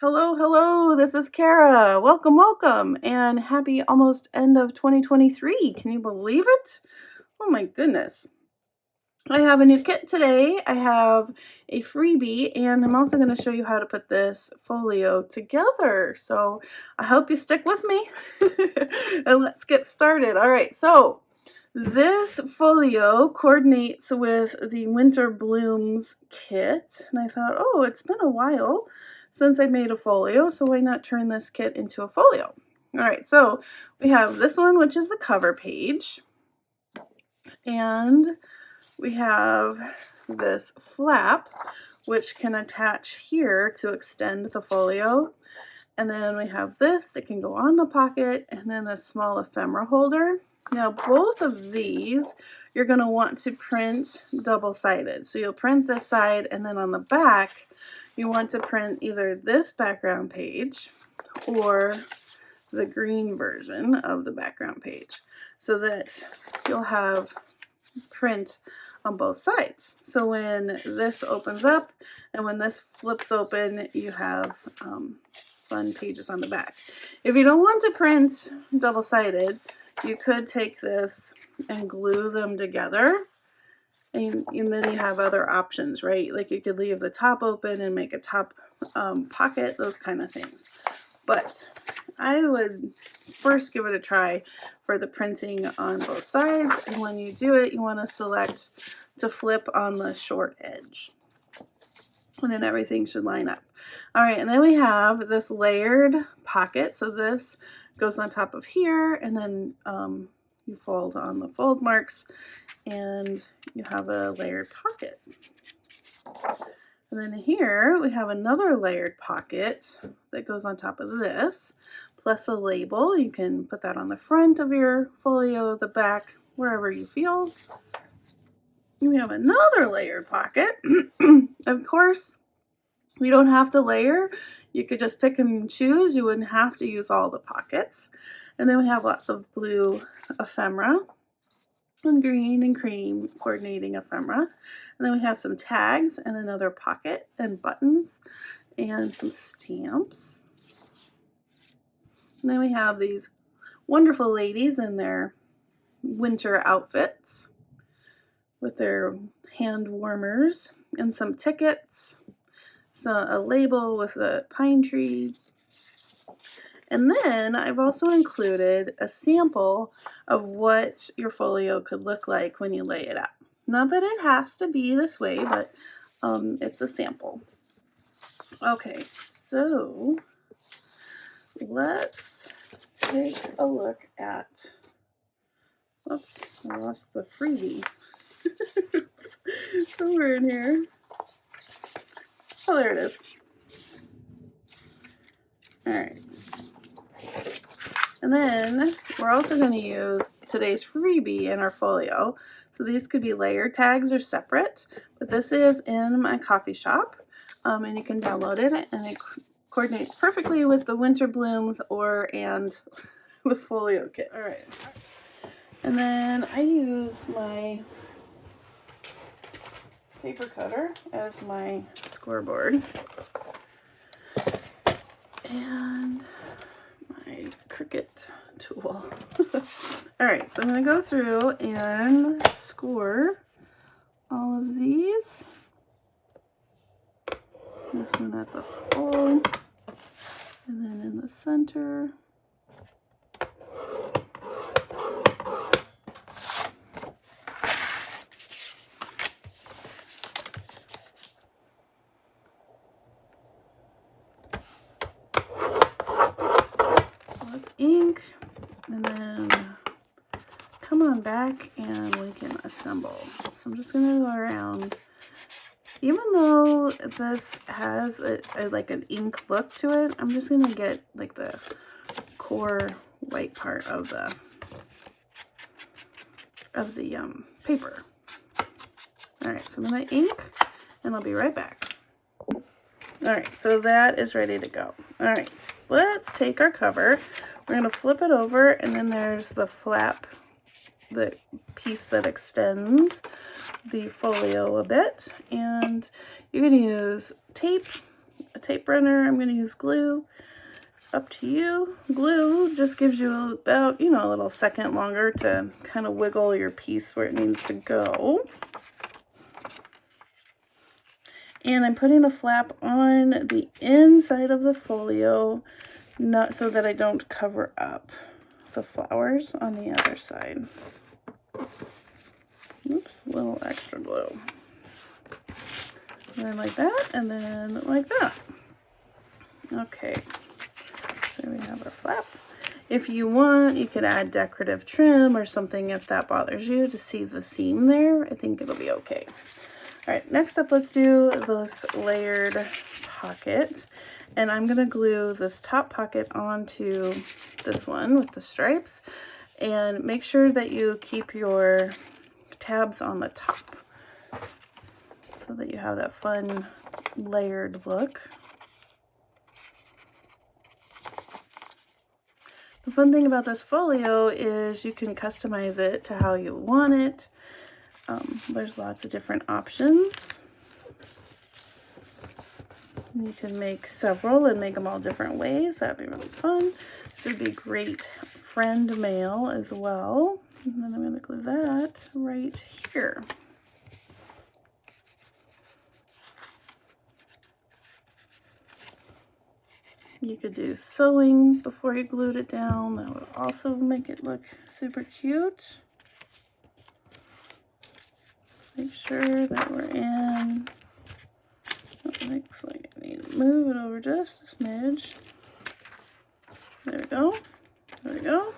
Hello, hello, this is Cara. Welcome, welcome, and happy almost end of 2023. Can you believe it? Oh my goodness. I have a new kit today. I have a freebie, and I'm also going to show you how to put this folio together. So I hope you stick with me. And let's get started. All right, so this folio coordinates with the Winter Blooms kit, and I thought, oh, it's been a while since I made a folio, so why not turn this kit into a folio? All right, so we have this one, which is the cover page, and we have this flap, which can attach here to extend the folio, and then we have this that can go on the pocket, and then this small ephemera holder. Now both of these you're going to want to print double-sided. So you'll print this side, and then on the back you want to print either this background page or the green version of the background page so that you'll have print on both sides. So when this opens up and when this flips open, you have fun pages on the back. If you don't want to print double-sided, you could take this and glue them together, and then you have other options, right? Like you could leave the top open and make a top pocket, those kind of things. But I would first give it a try for the printing on both sides, and when you do it, you want to select to flip on the short edge, and then everything should line up. All right, and then we have this layered pocket. So this goes on top of here, and then you fold on the fold marks, and you have a layered pocket. And then here we have another layered pocket that goes on top of this, plus a label. You can put that on the front of your folio, the back, wherever you feel. We have another layered pocket. Of course, you don't have to layer. You could just pick and choose. You wouldn't have to use all the pockets. And then we have lots of blue ephemera and green and cream coordinating ephemera. And then we have some tags and another pocket and buttons and some stamps. And then we have these wonderful ladies in their winter outfits with their hand warmers and some tickets. So a label with a pine tree. And then I've also included a sample of what your folio could look like when you lay it out. Not that it has to be this way, but it's a sample. Okay, so let's take a look at, oops, I lost the freebie. Oops, somewhere in here. Oh, there it is. All right. And then we're also going to use today's freebie in our folio. So these could be layer tags or separate, but this is in my coffee shop, and you can download it, and it coordinates perfectly with the Winter Blooms and the folio kit. All right. And then I use my paper cutter as my scoreboard. And my Cricut tool. All right, so I'm going to go through and score all of these. This one at the fold, and then in the center. So let's ink, and then come on back and we can assemble. So I'm just going to go around. Even though this has like an ink look to it, I'm just going to get like the core white part of the paper. All right, so I'm going to ink, and I'll be right back. All right, so that is ready to go. All right, let's take our cover. We're going to flip it over, and then there's the flap, the piece that extends the folio a bit, and you're going to use tape a tape runner. I'm going to use glue. Up to you. Glue just gives you about, you know, a little second longer to kind of wiggle your piece where it needs to go. And I'm putting the flap on the inside of the folio, not so that I don't cover up the flowers on the other side. Oops, a little extra glue. And then like that, and then like that. Okay, so we have our flap. If you want, you could add decorative trim or something if that bothers you to see the seam there. I think it'll be okay. All right, next up, let's do this layered pocket. And I'm gonna glue this top pocket onto this one with the stripes. And make sure that you keep your tabs on the top so that you have that fun layered look. The fun thing about this folio is you can customize it to how you want it. There's lots of different options. You can make several and make them all different ways. That'd be really fun. This would be great friend mail as well. And then I'm going to glue that right here. You could do sewing before you glued it down. That would also make it look super cute. Make sure that we're in. It looks like I need to move it over just a smidge. There we go. There we go.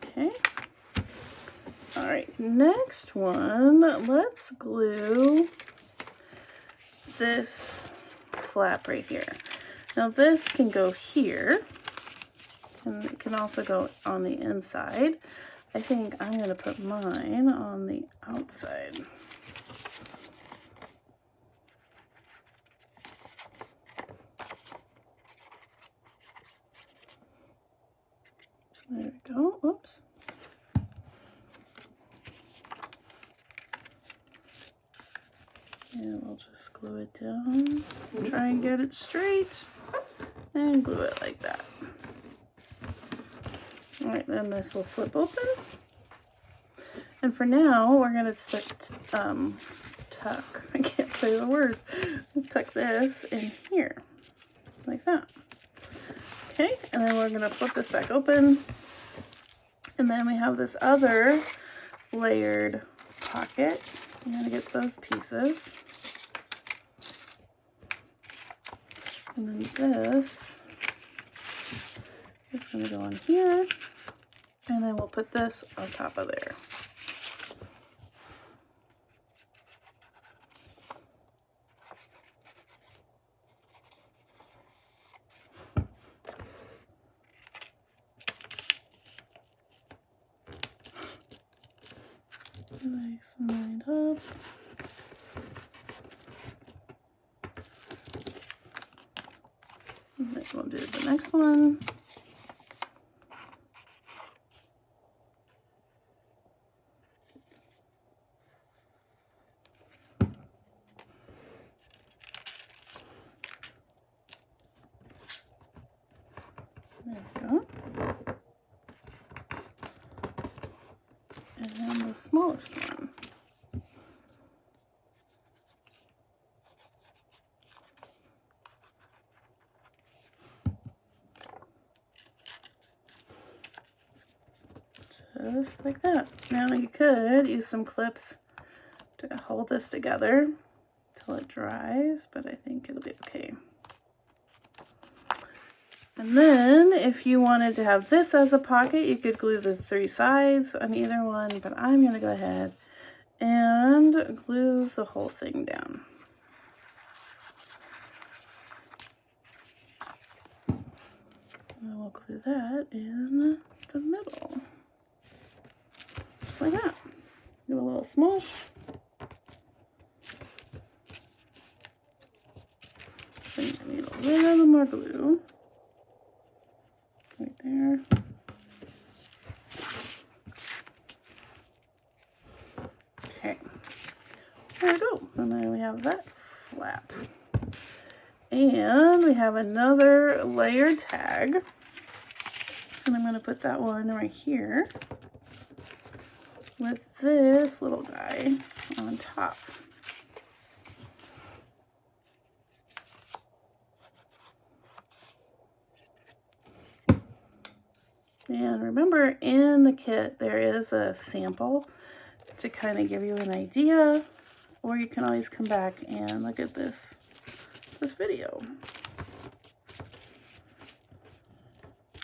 Okay. All right, next one, let's glue this flap right here. Now this can go here, and it can also go on the inside. I think I'm going to put mine on the outside. There we go. Oops. And we'll just glue it down. Try and get it straight. And glue it like that. Alright, then this will flip open. And for now, we're going to tuck, I can't say the words, tuck this in here, like that. Okay, and then we're going to flip this back open. And then we have this other layered pocket. So I'm going to get those pieces. And then this is going to go on here. And then we'll put this on top of there. Nice and lined up. And then we'll do the next one. There we go. And then the smallest one. Just like that. Now you could use some clips to hold this together till it dries, but I think it'll be okay. And then if you wanted to have this as a pocket, you could glue the 3 sides on either one, but I'm going to go ahead and glue the whole thing down. And we'll glue that in the middle. Just like that. Do a little smush. So you need a little more glue. Right there. Okay. that flap. And we have another layer tag. And I'm going to put that one right here with this little guy on top. And remember, in the kit there is a sample to kind of give you an idea, or you can always come back and look at this video.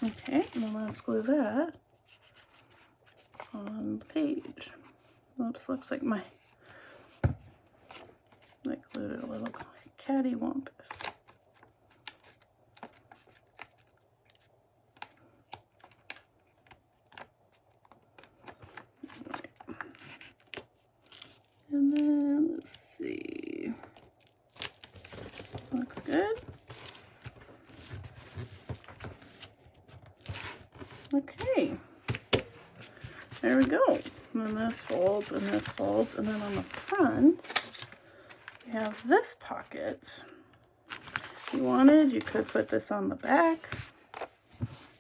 Okay, and then let's glue that on the page. Oops, looks like I glued it a little cattywampus. And then let's see. Looks good. Okay. There we go. And then this folds and this folds, and then on the front we have this pocket. If you wanted, you could put this on the back.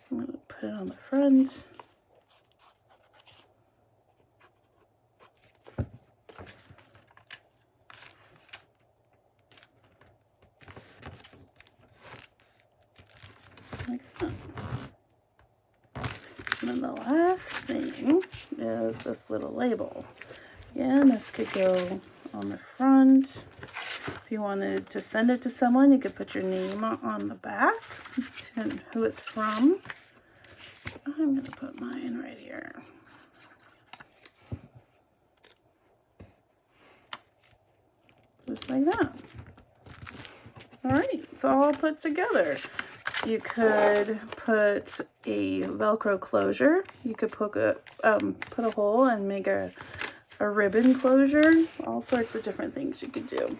I'm going to put it on the front. Like that. And then the last thing is this little label. Again, this could go on the front. If you wanted to send it to someone, you could put your name on the back and who it's from. I'm going to put mine right here. Just like that. Alright, it's all put together. You could put a Velcro closure. You could put a hole and make a ribbon closure. All sorts of different things you could do.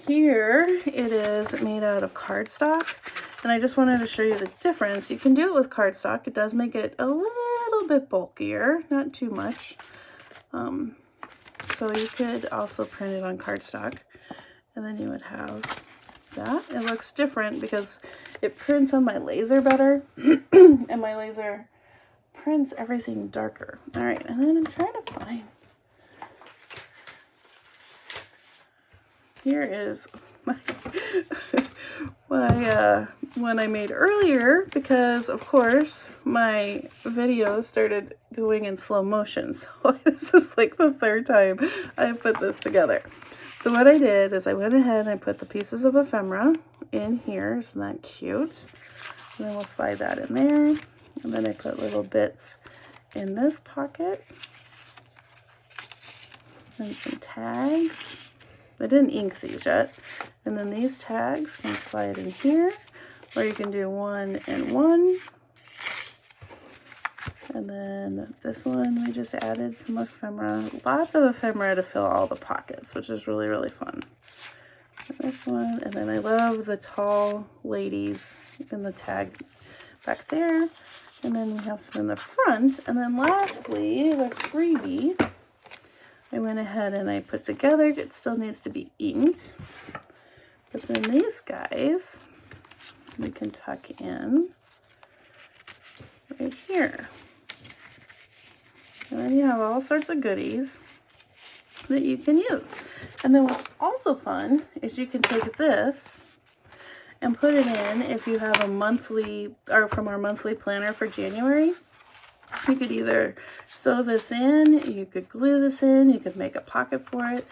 Here it is made out of cardstock, and I just wanted to show you the difference. You can do it with cardstock. It does make it a little bit bulkier, not too much. So you could also print it on cardstock, and then you would have that. It looks different because it prints on my laser better, and my laser prints everything darker. All right, and then I'm trying to find. Here is my one I made earlier, because of course my video started going in slow motion. So this is like the third time I put this together. So what I did is I went ahead and I put the pieces of ephemera in here. Isn't that cute? And then we'll slide that in there. And then I put little bits in this pocket. And some tags. I didn't ink these yet. And then these tags can slide in here, or you can do 1 and 1. And then this one, we just added some ephemera. Lots of ephemera to fill all the pockets, which is really, really fun. And this one, and then I love the tall ladies in the tag back there. And then we have some in the front. And then lastly, the freebie, I went ahead and I put together. It still needs to be inked. But then these guys, we can tuck in right here. And then you have all sorts of goodies that you can use. And then what's also fun is you can take this and put it in if you have a monthly, or from our monthly planner for January. You could either sew this in, you could glue this in, you could make a pocket for it,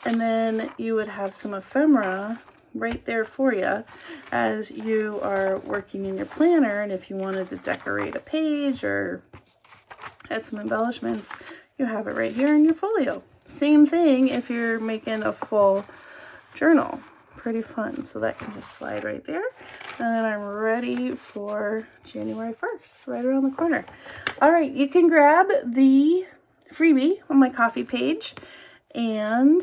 and then you would have some ephemera right there for you as you are working in your planner. And if you wanted to decorate a page or add some embellishments, you have it right here in your folio. Same thing if you're making a full journal. Pretty fun. So that can just slide right there. And then I'm ready for January 1st, right around the corner. All right, you can grab the freebie on my coffee page, and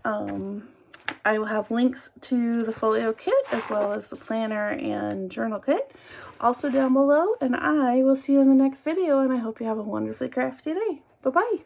I will have links to the folio kit as well as the planner and journal kit also down below. And I will see you in the next video, and I hope you have a wonderfully crafty day. Bye-bye.